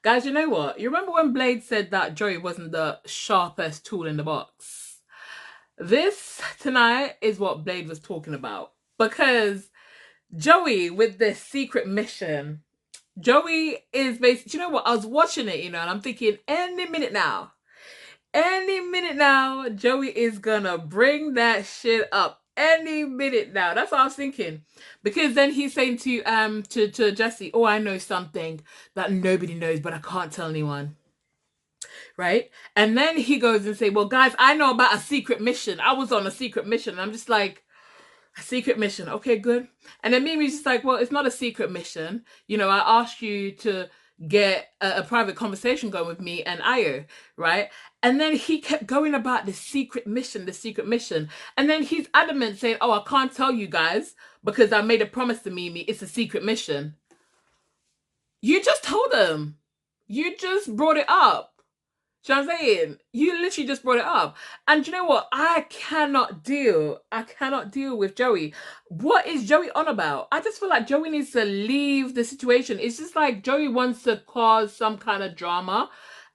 Guys, you know what? You remember when Blade said that Joey wasn't the sharpest tool in the box? This tonight is what Blade was talking about. Because Joey, with this secret mission, Joey is basically, you know what? I was watching it, and I'm thinking, any minute now, Joey is gonna bring that shit up. Any minute now. That's what I was thinking. Because then he's saying to Jesse, oh, I know something that nobody knows, but I can't tell anyone. Right? And then he goes and say, well, guys, I know about a secret mission. I was on a secret mission. And I'm just like, a secret mission. Okay, good. And then Mimi's just like, well, it's not a secret mission. I asked you to get a private conversation going with me and Ayo, right? And then he kept going about the secret mission. And then he's adamant saying, oh, I can't tell you guys because I made a promise to Mimi. It's a secret mission. You just told him. You just brought it up. Do you know what I'm saying? You literally just brought it up. And you know what? I cannot deal with Joey. What is Joey on about? I just feel like Joey needs to leave the situation. It's just like Joey wants to cause some kind of drama.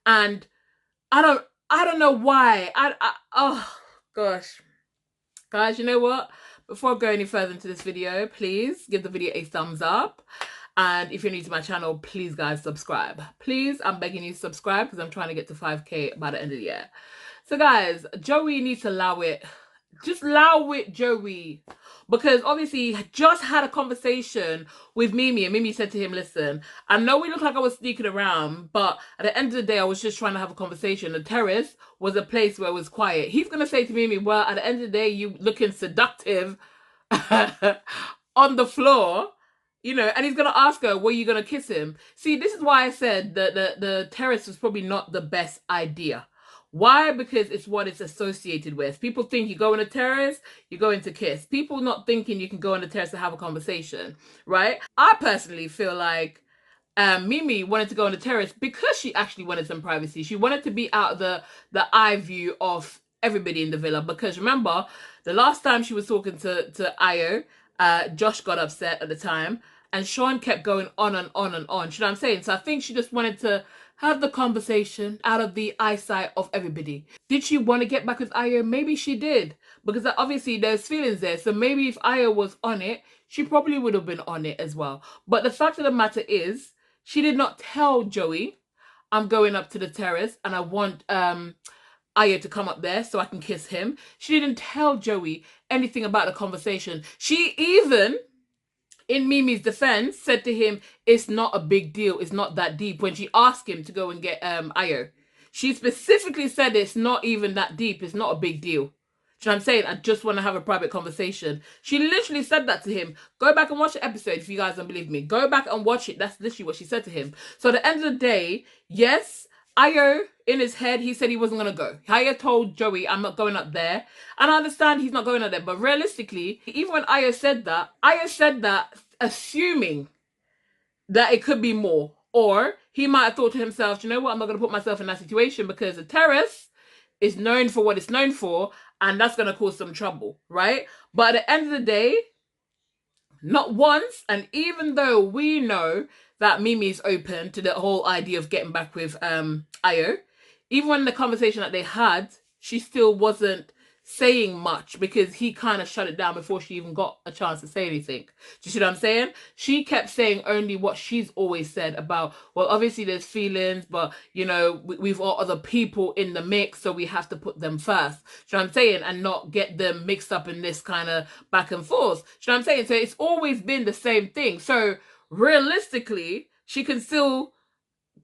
And I don't know why. Oh, gosh. Guys, you know what? Before I go any further into this video, please give the video a thumbs up. And if you're new to my channel, please, guys, subscribe. Please, I'm begging you to subscribe because I'm trying to get to 5K by the end of the year. So, guys, Joey needs to allow it. Just allow it, Joey. Because, obviously, he just had a conversation with Mimi. And Mimi said to him, listen, I know we look like I was sneaking around, but at the end of the day, I was just trying to have a conversation. The terrace was a place where it was quiet. He's going to say to Mimi, well, at the end of the day, you looking seductive on the floor. And he's going to ask her, were you going to kiss him? See, this is why I said that the terrace was probably not the best idea. Why? Because it's what it's associated with. People think you go on a terrace, you're going to kiss. People not thinking you can go on a terrace to have a conversation, right? I personally feel like Mimi wanted to go on the terrace because she actually wanted some privacy. She wanted to be out of the eye view of everybody in the villa. Because remember, the last time she was talking to Ayo, Josh got upset at the time, and Sean kept going on and on and on. You know what I'm saying? So I think she just wanted to have the conversation out of the eyesight of everybody. Did she want to get back with Ayo? Maybe she did, because obviously there's feelings there. So maybe if Ayo was on it, she probably would have been on it as well. But the fact of the matter is, she did not tell Joey, I'm going up to the terrace and I want Ayo to come up there so I can kiss him. She didn't tell Joey anything about the conversation. She even, in Mimi's defense, said to him, it's not a big deal. It's not that deep. When she asked him to go and get Ayo, she specifically said it's not even that deep. It's not a big deal. Do you know what I'm saying? I just want to have a private conversation. She literally said that to him. Go back and watch the episode if you guys don't believe me. Go back and watch it. That's literally what she said to him. So at the end of the day, yes, Ayo, in his head, he said he wasn't going to go. Ayo told Joey, I'm not going up there. And I understand he's not going up there. But realistically, even when Ayo said that assuming that it could be more. Or he might have thought to himself, you know what, I'm not going to put myself in that situation because the terrace is known for what it's known for. And that's going to cause some trouble, right? But at the end of the day, not once, and even though we know that Mimi's open to the whole idea of getting back with Ayo, even when the conversation that they had, she still wasn't saying much because he kind of shut it down before she even got a chance to say anything. Do you see what I'm saying? She kept saying only what she's always said about, well, obviously there's feelings, but, we've got other people in the mix, so we have to put them first. Do you know what I'm saying? And not get them mixed up in this kind of back and forth. Do you know what I'm saying? So it's always been the same thing. So realistically, she can still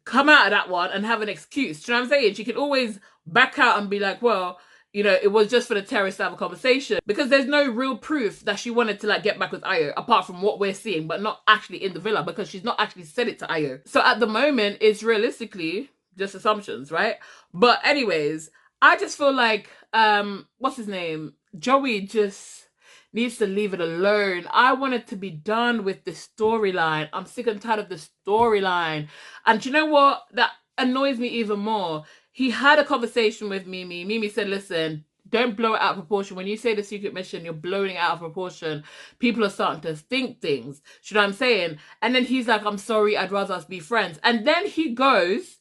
come out of that one and have an excuse. Do you know what I'm saying? She can always back out and be like, well, it was just for the terrorists to have a conversation, because there's no real proof that she wanted to get back with Ayo apart from what we're seeing, but not actually in the villa, because she's not actually said it to Ayo. So at the moment, it's realistically just assumptions, right? But anyways, I just feel like, what's his name? Joey just needs to leave it alone. I want it to be done with the storyline. I'm sick and tired of the storyline. And you know what? That annoys me even more. He had a conversation with Mimi. Mimi said, listen, don't blow it out of proportion. When you say the secret mission, you're blowing it out of proportion. People are starting to think things. You know what I'm saying? And then he's like, I'm sorry, I'd rather us be friends. And then he goes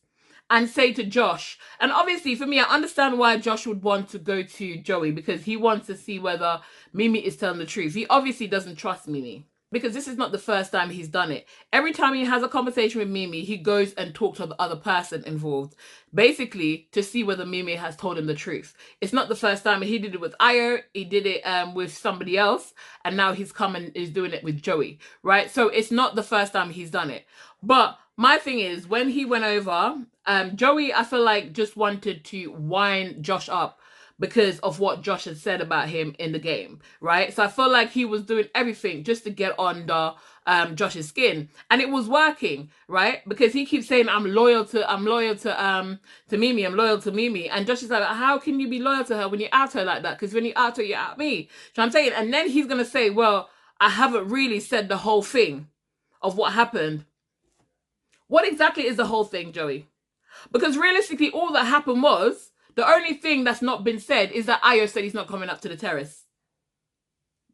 and say to Josh, and obviously for me, I understand why Josh would want to go to Joey, because he wants to see whether Mimi is telling the truth. He obviously doesn't trust Mimi, because this is not the first time he's done it. Every time he has a conversation with Mimi, he goes and talks to the other person involved, basically to see whether Mimi has told him the truth. It's not the first time. He did it with Ayo, he did it with somebody else, and now he's come and is doing it with Joey, right? So it's not the first time he's done it. But my thing is, when he went over, Joey, I feel like, just wanted to wind Josh up because of what Josh had said about him in the game, right? So I feel like he was doing everything just to get under Josh's skin, and it was working, right? Because he keeps saying, I'm loyal to Mimi, I'm loyal to Mimi, and Josh is like, how can you be loyal to her when you out her like that? Because when you out her, you out me. So I'm saying, and then he's gonna say, well, I haven't really said the whole thing of what happened. What exactly is the whole thing, Joey? Because realistically, all that happened was, the only thing that's not been said is that Ayo said he's not coming up to the terrace.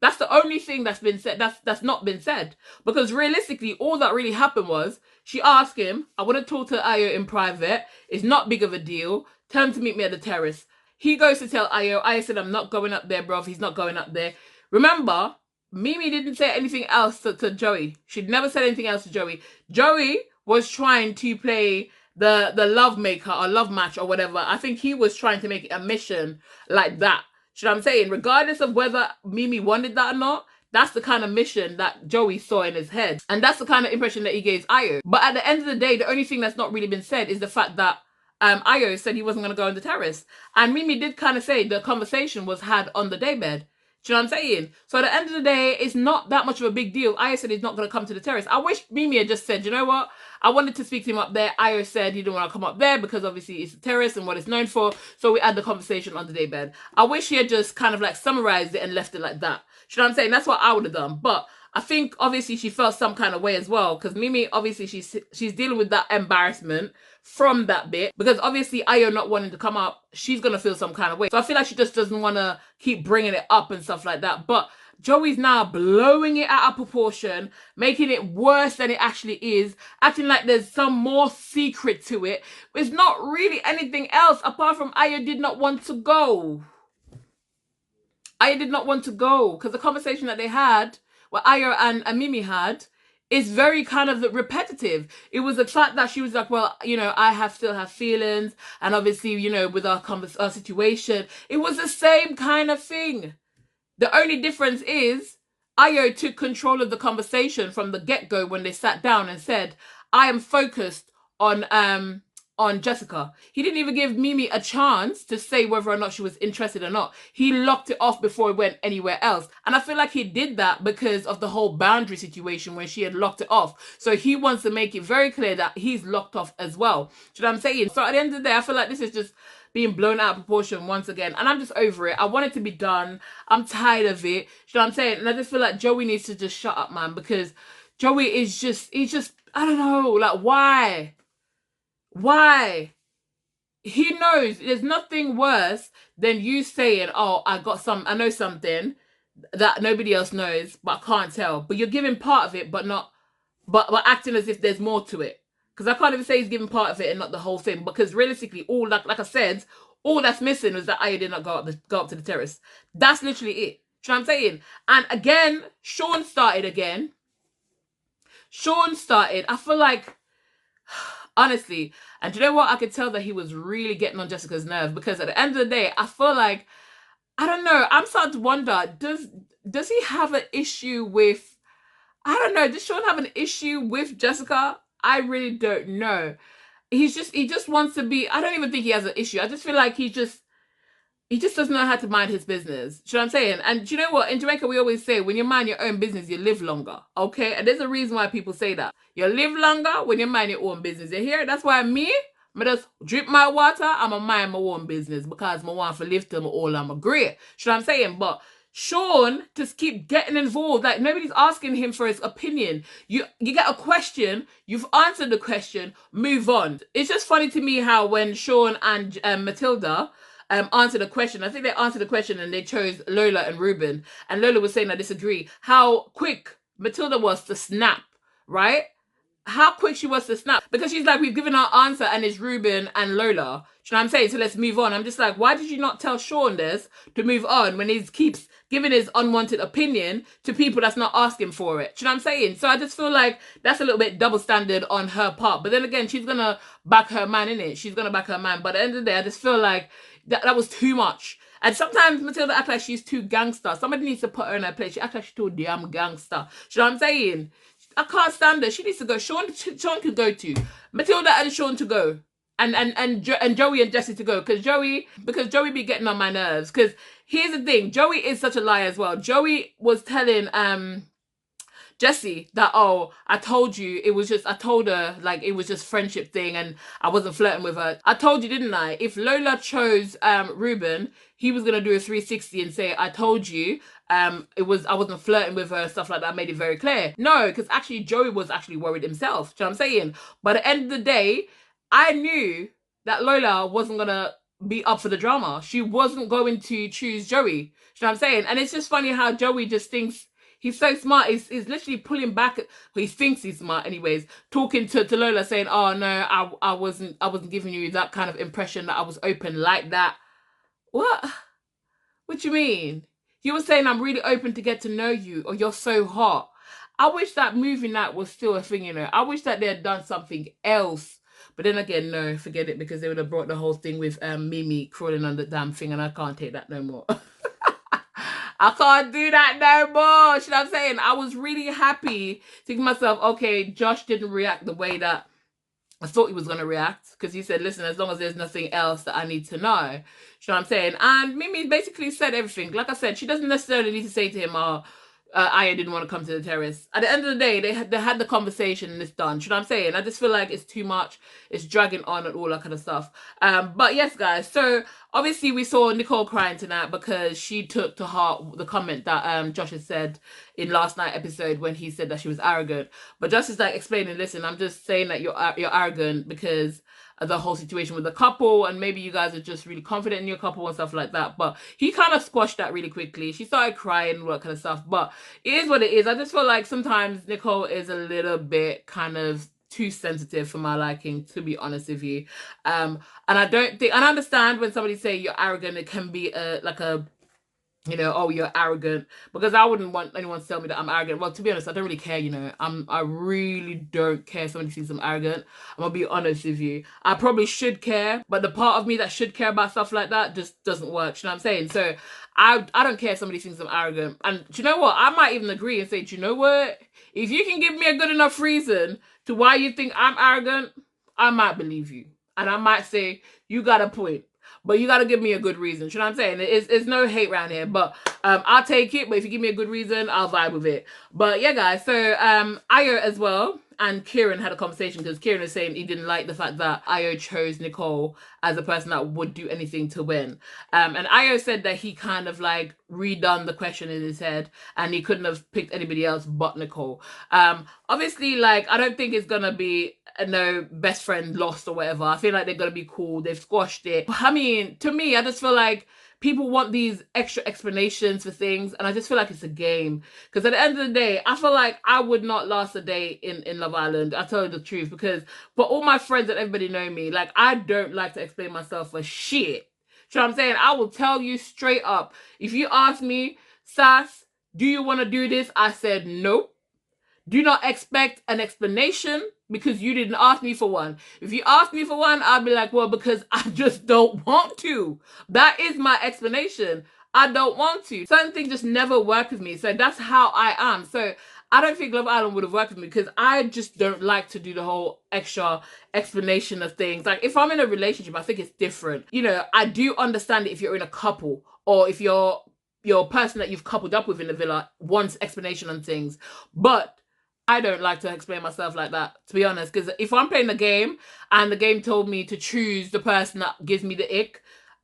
That's the only thing that's been said, that's not been said. Because realistically, all that really happened was, she asked him, I want to talk to Ayo in private. It's not big of a deal. Tell him to meet me at the terrace. He goes to tell Ayo. Ayo said, I'm not going up there, bruv. He's not going up there. Remember, Mimi didn't say anything else to Joey. She'd never said anything else to Joey. Joey was trying to play the love maker or love match or whatever. I think he was trying to make it a mission like that. You know what I'm saying? Regardless of whether Mimi wanted that or not, that's the kind of mission that Joey saw in his head. And that's the kind of impression that he gave Ayo. But at the end of the day, the only thing that's not really been said is the fact that Ayo said he wasn't going to go on the terrace. And Mimi did kind of say the conversation was had on the daybed. Do you know what I'm saying? So at the end of the day, it's not that much of a big deal. Ayo said he's not going to come to the terrace. I wish Mimi had just said, you know what? I wanted to speak to him up there. Ayo said he didn't want to come up there because obviously it's a terrace and what it's known for. So we had the conversation on the daybed. I wish he had just kind of like summarized it and left it like that. Do you know what I'm saying? That's what I would have done. But I think obviously she felt some kind of way as well, because Mimi, obviously she's dealing with that embarrassment from that bit, because obviously Ayo not wanting to come up, she's going to feel some kind of way. So I feel like she just doesn't want to keep bringing it up and stuff like that. But Joey's now blowing it out of proportion, making it worse than it actually is, acting like there's some more secret to it. It's not really anything else apart from Ayo did not want to go. Ayo did not want to go, because the conversation that they had, what Ayo and Mimi had, is very kind of repetitive. It was the fact that she was like, well, you know, I still have feelings, and obviously, you know, with our situation, it was the same kind of thing. The only difference is Ayo took control of the conversation from the get-go when they sat down and said, I am focused on Jessica. He didn't even give Mimi a chance to say whether or not she was interested or not. He locked it off before it went anywhere else. And I feel like he did that because of the whole boundary situation when she had locked it off. So he wants to make it very clear that he's locked off as well. Do you know what I'm saying? So at the end of the day, I feel like this is just being blown out of proportion once again. And I'm just over it. I want it to be done. I'm tired of it. You know what I'm saying? And I just feel like Joey needs to just shut up, man. Because Joey is just, I don't know, like, why? Why? He knows there's nothing worse than you saying, oh, I know something that nobody else knows, but I can't tell. But you're giving part of it, but acting as if there's more to it. Because I can't even say he's giving part of it and not the whole thing. Because realistically, all like I said, all that's missing was that Ayo did not go up to the terrace. That's literally it. Do you know what I'm saying? And again, Sean started again. I feel like, honestly, and do you know what? I could tell that he was really getting on Jessica's nerves, because at the end of the day, I feel like, I don't know, I'm starting to wonder, does he have an issue with, I don't know, does Sean have an issue with Jessica? I really don't know. He just wants to be, I don't even think he has an issue. I just feel like he just doesn't know how to mind his business. Do you know what I'm saying? And do you know what? In Jamaica, we always say, when you mind your own business, you live longer. Okay? And there's a reason why people say that. You live longer when you mind your own business. You hear? That's why me just drink my water, I'm a mind my own business, because I want to live till all I'm agree. You know what I'm saying? But Sean just keep getting involved. Like, nobody's asking him for his opinion. You get a question, you've answered the question, move on. It's just funny to me how when Sean and Matilda answered a question. I think they answered the question and they chose Lola and Reuben. And Lola was saying, I disagree. How quick Matilda was to snap, right? How quick she was to snap. Because she's like, we've given our answer and it's Reuben and Lola. Do you know what I'm saying? So let's move on. I'm just like, why did you not tell Sean this to move on when he keeps giving his unwanted opinion to people that's not asking for it? Do you know what I'm saying? So I just feel like that's a little bit double standard on her part. But then again, she's going to back her man, innit? She's going to back her man. But at the end of the day, I just feel like that was too much. And sometimes Matilda acts like she's too gangster. Somebody needs to put her in her place. She acts like she's too damn gangster. Do you know what I'm saying? I can't stand her. She needs to go. Sean could go to. Matilda and Sean to go. And Joey and Jesse to go. Because Joey be getting on my nerves. Because here's the thing. Joey is such a liar as well. Joey was telling Jesse that, oh, I told you it was just, I told her like it was just friendship thing and I wasn't flirting with her. I told you, didn't I? If Lola chose Reuben, he was gonna do a 360 and say, I told you I wasn't flirting with her, stuff like that. I made it very clear. No, because actually Joey was actually worried himself. Do you know what I'm saying? But at the end of the day, I knew that Lola wasn't gonna be up for the drama. She wasn't going to choose Joey. Do you know what I'm saying? And it's just funny how Joey just thinks he's so smart. He's literally pulling back. Well, he thinks he's smart anyways. Talking to Lola saying, oh no, I wasn't giving you that kind of impression that I was open like that. What? What do you mean? You were saying I'm really open to get to know you, or you're so hot. I wish that movie night was still a thing, you know. I wish that they had done something else. But then again, no, forget it, because they would have brought the whole thing with Mimi crawling on the damn thing, and I can't take that no more. I can't do that no more. You know what I'm saying? I was really happy thinking to myself, okay, Josh didn't react the way that I thought he was going to react, because he said, listen, as long as there's nothing else that I need to know. You know what I'm saying? And Mimi basically said everything. Like I said, she doesn't necessarily need to say to him, oh, Aya didn't want to come to the terrace. At the end of the day, they had the conversation and it's done. You know what I'm saying? I just feel like it's too much. It's dragging on and all that kind of stuff. But yes, guys. So obviously we saw Nicole crying tonight because she took to heart the comment that Josh had said in last night's episode when he said that she was arrogant. But Josh is like explaining, listen, I'm just saying that you're arrogant because the whole situation with the couple, and maybe you guys are just really confident in your couple and stuff like that. But he kind of squashed that really quickly. She started crying and all that kind of stuff. But it is what it is. I just feel like sometimes Nicole is a little bit kind of too sensitive for my liking, to be honest with you. And I don't think, and I understand when somebody say you're arrogant, it can be like a, you know, oh, you're arrogant, because I wouldn't want anyone to tell me that I'm arrogant. Well, to be honest, I don't really care, you know. I really don't care if somebody thinks I'm arrogant. I'm gonna be honest with you. I probably should care, but the part of me that should care about stuff like that just doesn't work. You know what I'm saying? So I don't care if somebody thinks I'm arrogant. And do you know what? I might even agree and say, do you know what? If you can give me a good enough reason to why you think I'm arrogant, I might believe you. And I might say, you got a point. But you got to give me a good reason. You know what I'm saying? It's no hate around here. But I'll take it. But if you give me a good reason, I'll vibe with it. But yeah, guys. So Ayo as well and Kieran had a conversation, because Kieran was saying he didn't like the fact that Ayo chose Nicole as a person that would do anything to win. And Ayo said that he kind of like redone the question in his head and he couldn't have picked anybody else but Nicole. Obviously, like, I don't think it's going to be no best friend lost or whatever. I feel like they're gonna be cool. They've squashed it. I mean, to me, I just feel like people want these extra explanations for things, and I just feel like it's a game. Because at the end of the day, I feel like I would not last a day in Love Island. I tell you the truth, because for all my friends and everybody know me, like, I don't like to explain myself for shit. You know what I'm saying? I will tell you straight up. If you ask me, Sass, do you want to do this? I said nope. Do not expect an explanation because you didn't ask me for one. If you ask me for one, I'll be like, well, because I just don't want to. That is my explanation. I don't want to. Certain things just never work with me. So that's how I am. So I don't think Love Island would have worked with me because I just don't like to do the whole extra explanation of things. Like, if I'm in a relationship, I think it's different. You know, I do understand it if you're in a couple, or if your person that you've coupled up with in the villa wants explanation on things. But I don't like to explain myself like that, to be honest, because if I'm playing the game and the game told me to choose the person that gives me the ick,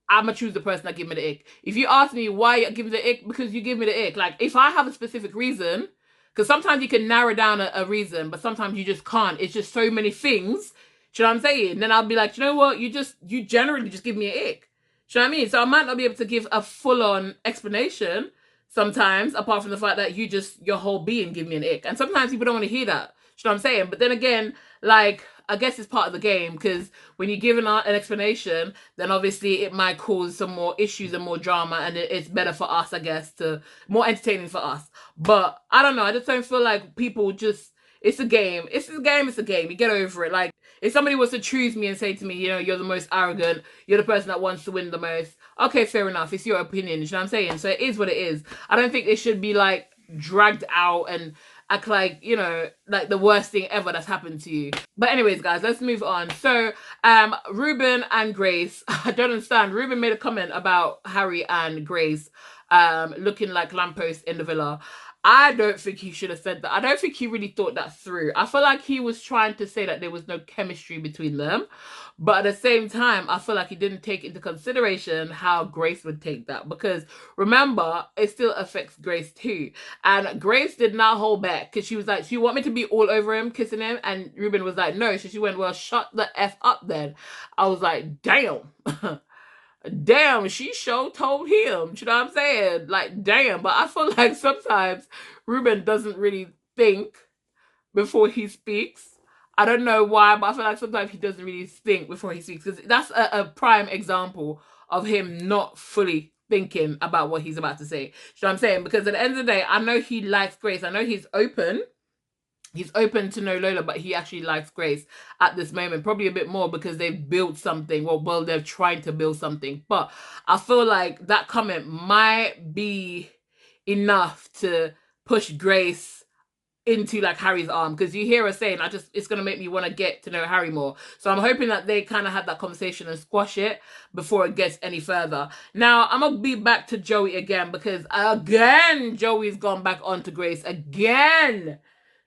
I'm going to choose the person that gives me the ick. If you ask me why you give me the ick, because you give me the ick. Like, if I have a specific reason, because sometimes you can narrow down a reason, but sometimes you just can't. It's just so many things. Do you know what I'm saying? Then I'll be like, you know what? You generally just give me an ick. Do you know what I mean? So I might not be able to give a full-on explanation sometimes, apart from the fact that your whole being give me an ick. And sometimes people don't want to hear that. You know what I'm saying? But then again, like, I guess it's part of the game, because when you give an explanation, then obviously it might cause some more issues and more drama, and it's better for us, I guess, more entertaining for us. But I don't know. I just don't feel like people just, it's a game. It's a game. It's a game. You get over it. Like, if somebody was to choose me and say to me, you know, you're the most arrogant, you're the person that wants to win the most, okay, fair enough. It's your opinion. You know what I'm saying? So it is what it is. I don't think it should be like dragged out and act like, you know, like the worst thing ever that's happened to you. But anyways, guys, let's move on. So Reuben and Grace, I don't understand. Reuben made a comment about Harry and Grace looking like lampposts in the villa. I don't think he should have said that. I don't think he really thought that through. I feel like he was trying to say that there was no chemistry between them. But at the same time, I feel like he didn't take into consideration how Grace would take that. Because remember, it still affects Grace too. And Grace did not hold back, because she was like, "You want me to be all over him, kissing him?" And Reuben was like, "No." So she went, "Well, shut the F up then." I was like, damn. Damn, she sure told him. You know what I'm saying? Like, damn. But I feel like sometimes Reuben doesn't really think before he speaks. I don't know why, but I feel like sometimes he doesn't really think before he speaks. Because that's a prime example of him not fully thinking about what he's about to say. You know what I'm saying? Because at the end of the day, I know he likes Grace. I know he's open. He's open to no Lola, but he actually likes Grace at this moment. Probably a bit more because they've built something. Well, they're trying to build something. But I feel like that comment might be enough to push Grace into like Harry's arm, because you hear her saying, it's gonna make me want to get to know Harry more. So I'm hoping that they kind of had that conversation and squash it before it gets any further. Now I'm gonna be back to Joey again, because again Joey's gone back onto Grace again.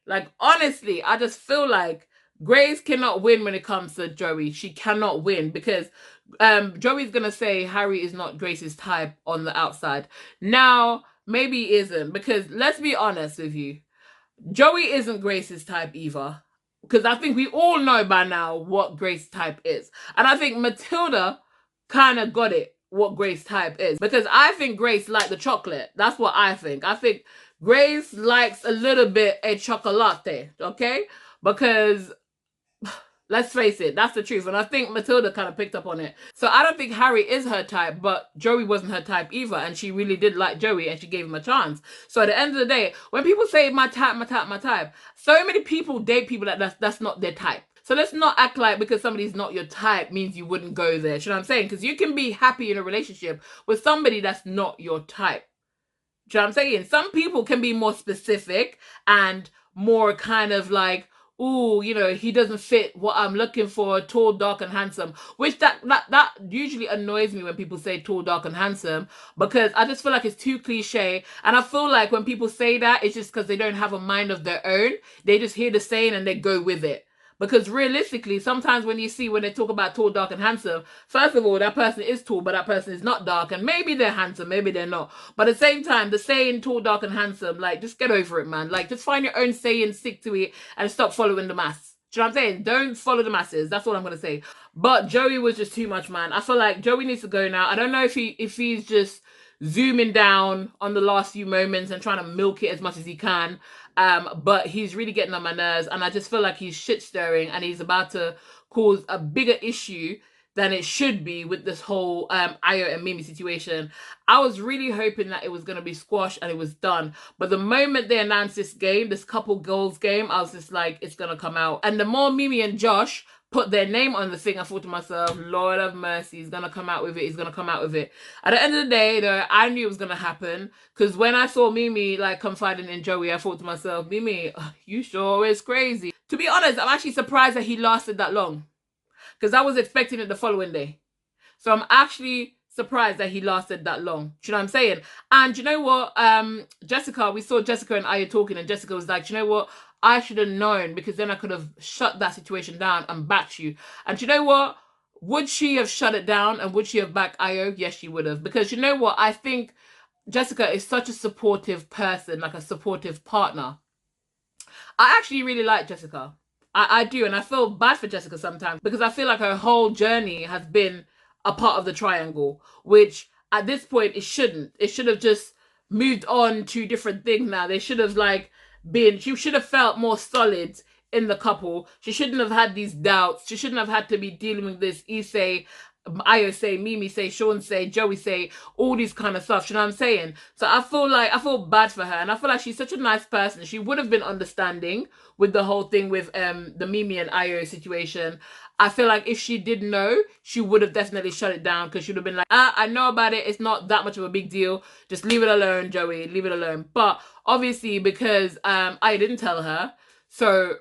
Like, honestly, I just feel like Grace cannot win when it comes to Joey. She cannot win, because Joey's gonna say Harry is not Grace's type on the outside. Now maybe he isn't, because let's be honest with you, Joey isn't Grace's type either. Because I think we all know by now what Grace's type is. And I think Matilda kind of got it, what Grace's type is. Because I think Grace liked the chocolate. That's what I think. I think Grace likes a little bit a chocolate, okay? Because let's face it, that's the truth. And I think Matilda kind of picked up on it. So I don't think Harry is her type, but Joey wasn't her type either. And she really did like Joey, and she gave him a chance. So at the end of the day, when people say my type, my type, my type, so many people date people that's not their type. So let's not act like because somebody's not your type means you wouldn't go there. You know what I'm saying? Because you can be happy in a relationship with somebody that's not your type. Do you know what I'm saying? Some people can be more specific and more kind of like, ooh, you know, he doesn't fit what I'm looking for, tall, dark, and handsome. Which that usually annoys me when people say tall, dark, and handsome, because I just feel like it's too cliche. And I feel like when people say that, it's just because they don't have a mind of their own. They just hear the saying and they go with it. Because realistically, sometimes when they talk about tall, dark, and handsome, first of all, that person is tall, but that person is not dark. And maybe they're handsome, maybe they're not. But at the same time, the saying tall, dark, and handsome, like, just get over it, man. Like, just find your own saying, stick to it, and stop following the mass. Do you know what I'm saying? Don't follow the masses. That's all I'm going to say. But Joey was just too much, man. I feel like Joey needs to go now. I don't know if he's just zooming down on the last few moments and trying to milk it as much as he can. But he's really getting on my nerves, and I just feel like he's shit stirring, and he's about to cause a bigger issue than it should be with this whole Ayo and Mimi situation. I was really hoping that it was going to be squashed and it was done. But the moment they announced this game, this couple goals game, I was just like, it's going to come out. And the more Mimi and Josh put their name on the thing, I thought to myself, Lord of mercy, he's going to come out with it. He's going to come out with it. At the end of the day, though, I knew it was going to happen. Because when I saw Mimi, like, confiding in Joey, I thought to myself, Mimi, you sure is crazy. To be honest, I'm actually surprised that he lasted that long. Because I was expecting it the following day. So I'm actually surprised that he lasted that long. Do you know what I'm saying? And you know what? Jessica, we saw Jessica and Aya talking, and Jessica was like, you know what? I should have known, because then I could have shut that situation down and backed you. And you know what? Would she have shut it down, and would she have backed Io? Yes, she would have. Because you know what? I think Jessica is such a supportive person, like a supportive partner. I actually really like Jessica. I do, and I feel bad for Jessica sometimes, because I feel like her whole journey has been a part of the triangle, which at this point it shouldn't. It should have just moved on to different things now. They should have like she should have felt more solid in the couple. She shouldn't have had these doubts. She shouldn't have had to be dealing with this Issei, Ayo say, Mimi say, Sean say, Joey say, all these kind of stuff. You know what I'm saying? So I feel bad for her, and I feel like she's such a nice person. She would have been understanding with the whole thing with the Mimi and Ayo situation. I feel like if she did know, she would have definitely shut it down, because she would have been like, I know about it. It's not that much of a big deal. Just leave it alone, Joey. Leave it alone. But obviously, because I didn't tell her, so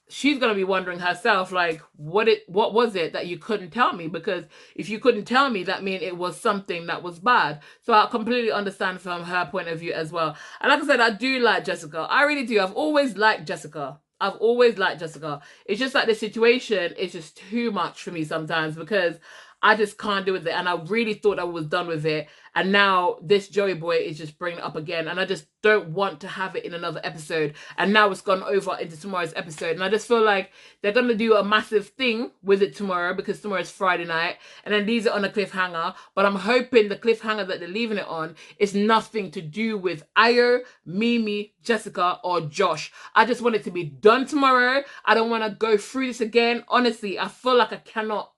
she's going to be wondering herself, like, what was it that you couldn't tell me? Because if you couldn't tell me, that means it was something that was bad. So I completely understand from her point of view as well. And like I said, I do like Jessica. I really do. I've always liked Jessica. It's just like the situation is just too much for me sometimes, because I just can't do with it. And I really thought I was done with it. And now this Joey boy is just bringing it up again. And I just don't want to have it in another episode. And now it's gone over into tomorrow's episode. And I just feel like they're going to do a massive thing with it tomorrow, because tomorrow is Friday night. And then leaves it on a cliffhanger. But I'm hoping the cliffhanger that they're leaving it on is nothing to do with Ayo, Mimi, Jessica, or Josh. I just want it to be done tomorrow. I don't want to go through this again. Honestly, I feel like I cannot.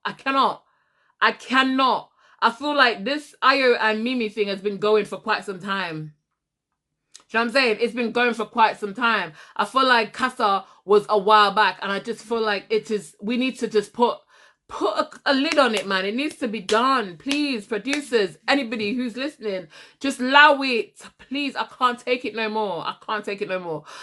I feel like this Ayo and Mimi thing has been going for quite some time. You know what I'm saying? It's been going for quite some time. I feel like Casa was a while back, and I just feel like we need to just put a lid on it, man. It needs to be done. Please, producers, anybody who's listening, just allow it. Please, I can't take it no more.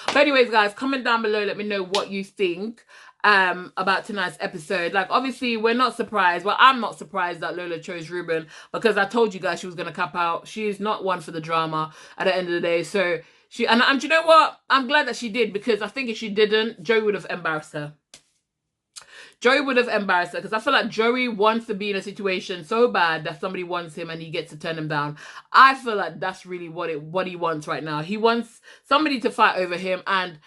But anyways, guys, comment down below. Let me know what you think about tonight's episode. Like, obviously, we're not surprised. Well, I'm not surprised that Lola chose Reuben, because I told you guys she was going to cap out. She's not one for the drama at the end of the day. So, and do you know what? I'm glad that she did, because I think if she didn't, Joey would have embarrassed her. Because I feel like Joey wants to be in a situation so bad that somebody wants him and he gets to turn him down. I feel like that's really what he wants right now. He wants somebody to fight over him, and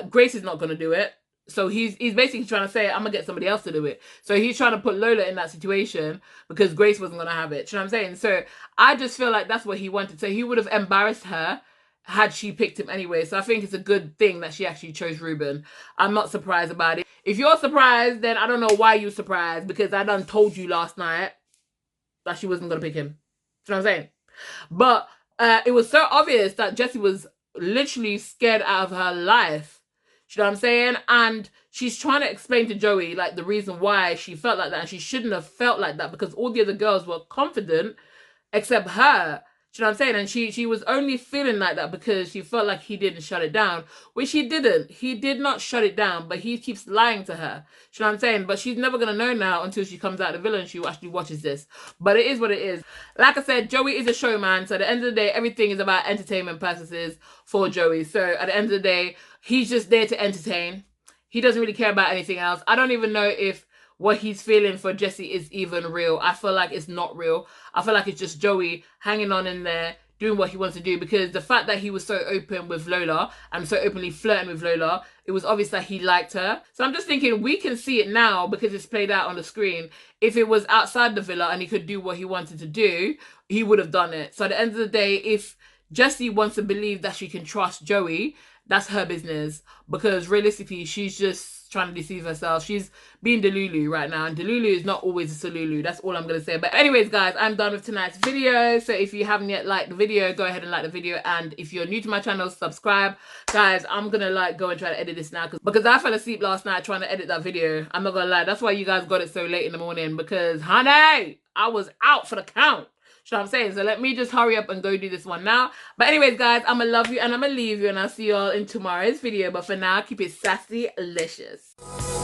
Grace is not going to do it. So he's basically trying to say, I'm going to get somebody else to do it. So he's trying to put Lola in that situation because Grace wasn't going to have it. You know what I'm saying? So I just feel like that's what he wanted. So he would have embarrassed her had she picked him anyway. So I think it's a good thing that she actually chose Reuben. I'm not surprised about it. If you're surprised, then I don't know why you're surprised, because I done told you last night that she wasn't going to pick him. You know what I'm saying? But it was so obvious that Jessie was literally scared out of her life. You know what I'm saying? And she's trying to explain to Joey, like, the reason why she felt like that. And she shouldn't have felt like that, because all the other girls were confident except her. You know what I'm saying? And she was only feeling like that because she felt like he didn't shut it down, which he didn't. He did not shut it down, but he keeps lying to her. You know what I'm saying? But she's never going to know now until she comes out of the villa and she actually watches this. But it is what it is. Like I said, Joey is a showman. So at the end of the day, everything is about entertainment purposes for Joey. So at the end of the day, he's just there to entertain. He doesn't really care about anything else. I don't even know if what he's feeling for Jessie is even real. I feel like it's not real. I feel like it's just Joey hanging on in there, doing what he wants to do, because the fact that he was so open with Lola and so openly flirting with Lola, it was obvious that he liked her. So I'm just thinking, we can see it now because it's played out on the screen. If it was outside the villa and he could do what he wanted to do, he would have done it. So at the end of the day, if Jessie wants to believe that she can trust Joey, that's her business, because realistically, she's just trying to deceive herself. She's being Delulu right now, and Delulu is not always a Salulu. That's all I'm going to say. But anyways, guys, I'm done with tonight's video. So if you haven't yet liked the video, go ahead and like the video. And if you're new to my channel, subscribe. Guys, I'm going to go and try to edit this now, because I fell asleep last night trying to edit that video. I'm not going to lie. That's why you guys got it so late in the morning, because, honey, I was out for the count. You know what I'm saying? So let me just hurry up and go do this one now. But anyways, guys, I'm going to love you and I'm going to leave you, and I'll see you all in tomorrow's video. But for now, keep it sassy-licious.